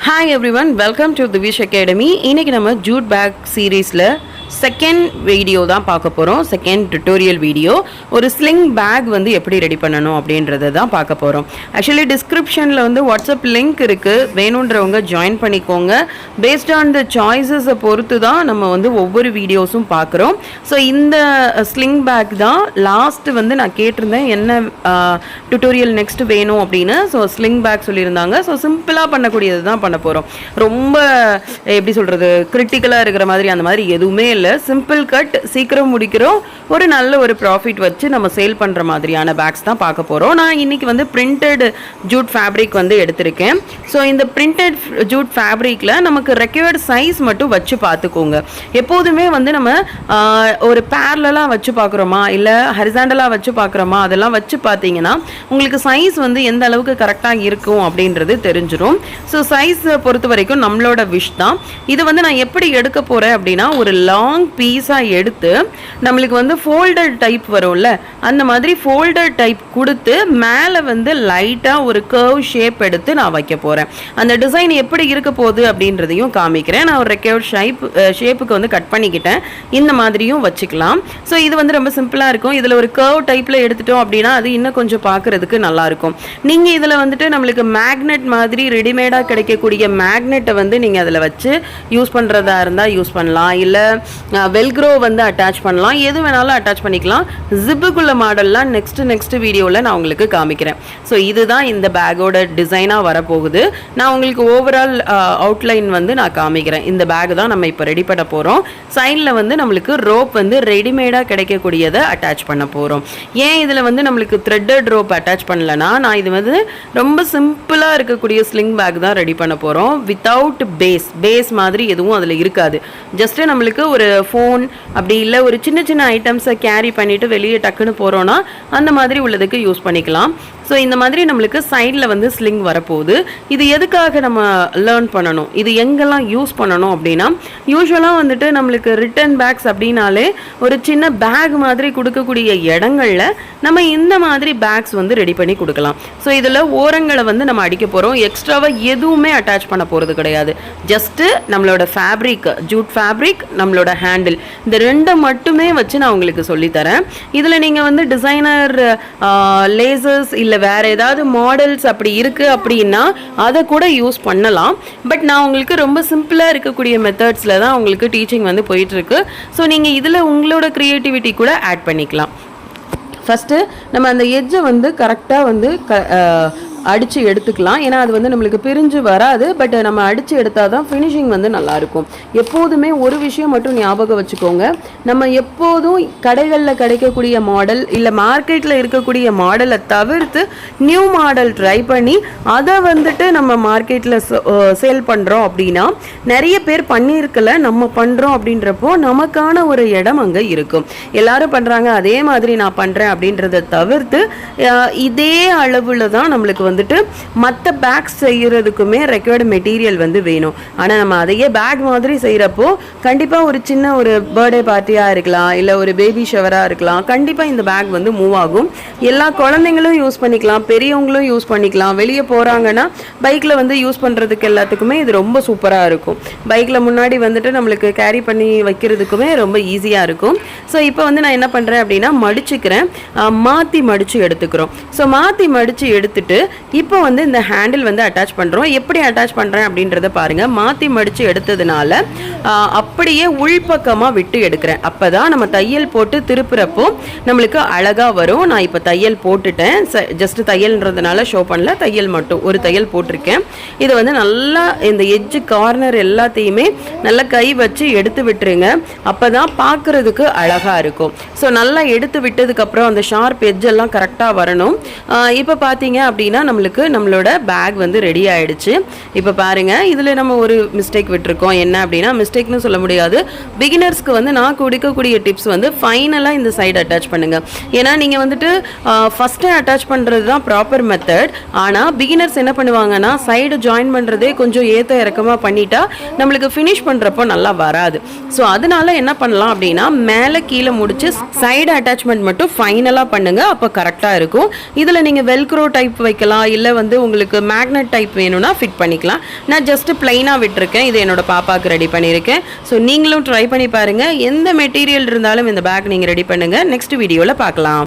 Hi everyone, welcome to the Vish Academy. இன்னைக்கு நம்ம jute bag சீரீஸ்ல செகண்ட் வீடியோ தான் பார்க்க போகிறோம். Second tutorial video. ஒரு ஸ்லிங் பேக் வந்து எப்படி ரெடி பண்ணணும் அப்படின்றத தான் பார்க்க போகிறோம். ஆக்சுவலி டிஸ்கிரிப்ஷனில் வந்து வாட்ஸ்அப் லிங்க் இருக்குது, வேணுன்றவங்க ஜாயின் பண்ணிக்கோங்க. பேஸ்ட் ஆன் த சாய்ஸஸை பொறுத்து தான் நம்ம வந்து ஒவ்வொரு வீடியோஸும் பார்க்குறோம். ஸோ இந்த ஸ்லிங் பேக் தான் லாஸ்ட்டு வந்து நான் கேட்டிருந்தேன் என்ன டுட்டோரியல் நெக்ஸ்ட் வேணும் அப்படின்னு. ஸோ ஸ்லிங் பேக் சொல்லியிருந்தாங்க. ஸோ சிம்பிளாக பண்ணக்கூடியது தான் பண்ண போகிறோம். ரொம்ப எப்படி சொல்கிறது, கிரிட்டிக்கலாக இருக்கிற மாதிரி அந்த மாதிரி எதுவுமே இல்லை. சிம்பிள் கட், சீக்கிரம் முடிக்கிறோம், ஒரு நல்ல ஒரு ப்ராஃபிட் வச்சு நம்ம சேல் பண்ணுற மாதிரியான பேக்ஸ் தான் பார்க்க போகிறோம். நான் இன்றைக்கி வந்து பிரிண்டட் ஜூட் ஃபேப்ரிக் வந்து எடுத்திருக்கேன். ஸோ இந்த பிரிண்டட் ஜூட் ஃபேப்ரிக்கில் நமக்கு ரெக்யர்டு சைஸ் மட்டும் வச்சு பார்த்துக்கோங்க. எப்போதுமே வந்து நம்ம ஒரு பேரலாக வச்சு பார்க்குறோமா இல்லை ஹரிசாண்டலாக வச்சு பார்க்குறோமா, அதெல்லாம் வச்சு பார்த்தீங்கன்னா உங்களுக்கு சைஸ் வந்து எந்த அளவுக்கு கரெக்டாக இருக்கும் அப்படின்றது தெரிஞ்சிடும். ஸோ சைஸ் பொறுத்த வரைக்கும் நம்மளோட விஷ் தான். இது வந்து நான் எப்படி எடுக்க போகிறேன் அப்படின்னா, ஒரு லாங் பீஸாக எடுத்து நம்மளுக்கு வந்து ஃபோல்டர் டைப் வரும்ல, அந்த மாதிரி ஃபோல்டர் டைப் கொடுத்து மேலே வந்து லைட்டாக ஒரு கர்வ் ஷேப் எடுத்து நான் வைக்க போகிறேன். அந்த டிசைன் எப்படி இருக்க போகுது அப்படின்றதையும் காமிக்கிறேன். நான் ஒரு ரெக்யர்ட் ஷேப்புக்கு வந்து கட் பண்ணிக்கிட்டேன். இந்த மாதிரியும் வச்சுக்கலாம். ஸோ இது வந்து ரொம்ப சிம்பிளாக இருக்கும். இதில் ஒரு கர்வ் டைப்பில் எடுத்துட்டோம் அப்படின்னா அது இன்னும் கொஞ்சம் பார்க்குறதுக்கு நல்லாயிருக்கும். நீங்கள் இதில் வந்துட்டு நம்மளுக்கு மேக்னெட் மாதிரி ரெடிமேடாக கிடைக்கக்கூடிய மேக்னெட்டை வந்து நீங்கள் அதில் வச்சு யூஸ் பண்ணுறதா இருந்தால் யூஸ் பண்ணலாம், இல்லை வெல்க்ரோ வந்து அட்டாச் பண்ணலாம், எது வேணாலும் அட்டாச் பண்ணிக்கலாம். ஜிப்புக்குள்ள மாடல்லாம் நெக்ஸ்ட் வீடியோவில் நான் உங்களுக்கு காமிக்கிறேன். ஸோ இதுதான் இந்த பேக்கோட டிசைனாக வரப்போகுது. நான் உங்களுக்கு ஓவரால் அவுட்லைன் வந்து நான் காமிக்கிறேன். இந்த பேக் தான் நம்ம இப்போ ரெடி பண்ண போகிறோம். சைடில் வந்து நம்மளுக்கு ரோப் வந்து ரெடிமேடாக கிடைக்கக்கூடியதை அட்டாச் பண்ண போகிறோம். ஏன் இதில் வந்து நம்மளுக்கு த்ரெட்டட் ரோப் அட்டாச் பண்ணலன்னா, நான் இது வந்து ரொம்ப சிம்பிளாக இருக்கக்கூடிய ஸ்லிங் பேக் தான் ரெடி பண்ண போகிறோம். வித்தவுட் பேஸ் மாதிரி எதுவும் அதில் இருக்காது. ஜஸ்ட்டு நம்மளுக்கு ஒரு ஃபோன் அப்படி இல்லை ஒரு சின்ன சின்ன ஐட்டம்ஸை கேரி பண்ணிவிட்டு வெளியே டக்குன்னு போகிறோன்னா அந்த மாதிரி உள்ளதுக்கு யூஸ் பண்ணிக்கலாம். ஸோ இந்த மாதிரி நம்மளுக்கு சைடில் வந்து ஸ்லிங் வரப்போகுது. இது எதுக்காக நம்ம லேர்ன் பண்ணணும், இது எங்கெல்லாம் யூஸ் பண்ணணும் அப்படின்னா, யூஸ்வலாக வந்துட்டு நம்மளுக்கு ரிட்டன் பேக்ஸ் அப்படின்னாலே ஒரு சின்ன பேக் மாதிரி கொடுக்கக்கூடிய இடங்களில் நம்ம இந்த மாதிரி பேக்ஸ் வந்து ரெடி பண்ணி கொடுக்கலாம். ஸோ இதில் ஓரங்களை வந்து நம்ம அடிக்க போகிறோம். எக்ஸ்ட்ராவாக எதுவுமே அட்டாச் பண்ண போகிறது கிடையாது. ஜஸ்ட்டு நம்மளோட ஃபேப்ரிக், ஜூட் ஃபேப்ரிக், நம்மளோட ஹேண்டில், இந்த ரெண்டை மட்டுமே வச்சு நான் உங்களுக்கு சொல்லித்தரேன். இதில் நீங்கள் வந்து டிசைனர் லேசர்ஸ் இல்லை வேறு ஏதாவது மாடல்ஸ் அப்படி இருக்குது அப்படின்னா அதை கூட யூஸ் பண்ணலாம். பட் நான் உங்களுக்கு ரொம்ப சிம்பிளாக இருக்கக்கூடிய மெத்தட்ஸில் தான் உங்களுக்கு டீச்சிங் வந்து போயிட்டுருக்கு. ஸோ நீங்கள் இதில் உங்களோட க்ரியேட்டிவிட்டி கூட ஆட் பண்ணிக்கலாம். ஃபஸ்ட்டு நம்ம அந்த எட்ஜை வந்து கரெக்டாக வந்து அடித்து எடுத்துக்கலாம். ஏன்னா அது வந்து நம்மளுக்கு பிரிஞ்சு வராது. பட் நம்ம அடித்து எடுத்தால் தான் ஃபினிஷிங் வந்து நல்லாயிருக்கும். எப்போதுமே ஒரு விஷயம் மட்டும் ஞாபகம் வச்சுக்கோங்க, நம்ம எப்போதும் கடைகளில் கிடைக்கக்கூடிய மாடல் இல்லை மார்க்கெட்டில் இருக்கக்கூடிய மாடலை தவிர்த்து நியூ மாடல் ட்ரை பண்ணி அதை வந்துட்டு நம்ம மார்க்கெட்டில் சேல் பண்ணுறோம் அப்படின்னா, நிறைய பேர் பண்ணியிருக்கல, நம்ம பண்ணுறோம் அப்படின்றப்போ நமக்கான ஒரு இடம் அங்கே இருக்கும். எல்லாரும் பண்ணுறாங்க அதே மாதிரி நான் பண்ணுறேன் அப்படின்றத தவிர்த்து இதே அளவில் தான் நம்மளுக்கு வந்துட்டு மற்ற பேக் செய்யறதுக்குமே ரெக்வயர்டு மெட்டீரியல் வந்து வேணும். ஆனால் நம்ம அதையே பேக் மாதிரி செய்கிறப்போ கண்டிப்பாக ஒரு சின்ன ஒரு பர்த்டே பார்ட்டியாக இருக்கலாம், இல்லை ஒரு பேபி ஷவராக இருக்கலாம், கண்டிப்பாக இந்த பேக் வந்து மூவ் ஆகும். எல்லா குழந்தைங்களும் யூஸ் பண்ணிக்கலாம், பெரியவங்களும் யூஸ் பண்ணிக்கலாம். வெளியே போகிறாங்கன்னா பைக்கில் வந்து யூஸ் பண்ணுறதுக்கு எல்லாத்துக்குமே இது ரொம்ப சூப்பராக இருக்கும். பைக்கில் முன்னாடி வந்துட்டு நம்மளுக்கு கேரி பண்ணி வைக்கிறதுக்குமே ரொம்ப ஈஸியாக இருக்கும். ஸோ இப்போ வந்து நான் என்ன பண்ணுறேன் அப்படின்னா, மடிச்சுக்கிறேன், மாற்றி மடித்து எடுத்துக்கிறோம். ஸோ மாற்றி மடித்து எடுத்துட்டு இப்போ வந்து இந்த ஹேண்டில் வந்து அட்டாச் பண்ணுறோம். எப்படி அட்டாச் பண்ணுறேன் அப்படின்றத பாருங்கள். மாற்றி மடித்து எடுத்ததுனால அப்படியே உள்பக்கமாக விட்டு எடுக்கிறேன். அப்போ தான் நம்ம தையல் போட்டு திருப்புறப்போ நம்மளுக்கு அழகாக வரும். நான் இப்போ தையல் போட்டுட்டேன். ஜஸ்ட் தையல்ன்றதுனால ஷோ பண்ணல, தையல் மட்டும் ஒரு தையல் போட்டிருக்கேன். இதை வந்து நல்லா இந்த எட்ஜு கார்னர் எல்லாத்தையுமே நல்லா கை வச்சு எடுத்து விட்டுருங்க. அப்போ தான் பார்க்குறதுக்கு அழகாக இருக்கும். ஸோ நல்லா எடுத்து விட்டதுக்கப்புறம் அந்த ஷார்ப் எட்ஜெல்லாம் கரெக்டாக வரணும். இப்போ பார்த்தீங்க அப்படின்னா நம்மளுக்கு நம்மளோட பேக் வந்து ரெடி ஆயிடுச்சு. இப்போ பாருங்க, இதில் நம்ம ஒரு மிஸ்டேக் விட்டுருக்கோம். என்ன அப்படின்னா, மிஸ்டேக்னு சொல்ல முடியாது, பிகினர்ஸ்க்கு வந்து நான் கொடுக்கக்கூடிய டிப்ஸ் வந்து ஃபைனலாக இந்த சைடு அட்டாச் பண்ணுங்க. ஏன்னா நீங்கள் வந்துட்டு ஃபஸ்ட்டே அட்டாச் பண்ணுறது தான் ப்ராப்பர் மெத்தட். ஆனால் பிகினர்ஸ் என்ன பண்ணுவாங்கன்னா, சைடு ஜாயின் பண்ணுறதே கொஞ்சம் ஏற்ற இறக்கமாக பண்ணிட்டா நம்மளுக்கு ஃபினிஷ் பண்ணுறப்போ நல்லா வராது. ஸோ அதனால என்ன பண்ணலாம் அப்படின்னா, மேலே கீழே முடிச்சு சைடு அட்டாச்மெண்ட் மட்டும் ஃபைனலாக பண்ணுங்க. அப்போ கரெக்டாக இருக்கும். இதில் நீங்கள் வெல்க்ரோ டைப் வைக்கலாம், பண்ணிக்கலாம், இல்லை வந்து உங்களுக்கு மேக்னெட் டைப் வேணும்னா ஃபிட் பண்ணிக்கலாம். நான் ஜஸ்ட் பிளைனாக விட்டுருக்கேன். இது என்னோட பாப்பாவுக்கு ரெடி பண்ணியிருக்கேன். ஸோ நீங்களும் ட்ரை பண்ணி பாருங்கள். எந்த மெட்டீரியல் இருந்தாலும் இந்த பேக் நீங்கள் ரெடி பண்ணுங்கள். நெக்ஸ்ட் வீடியோவில் பார்க்கலாம்.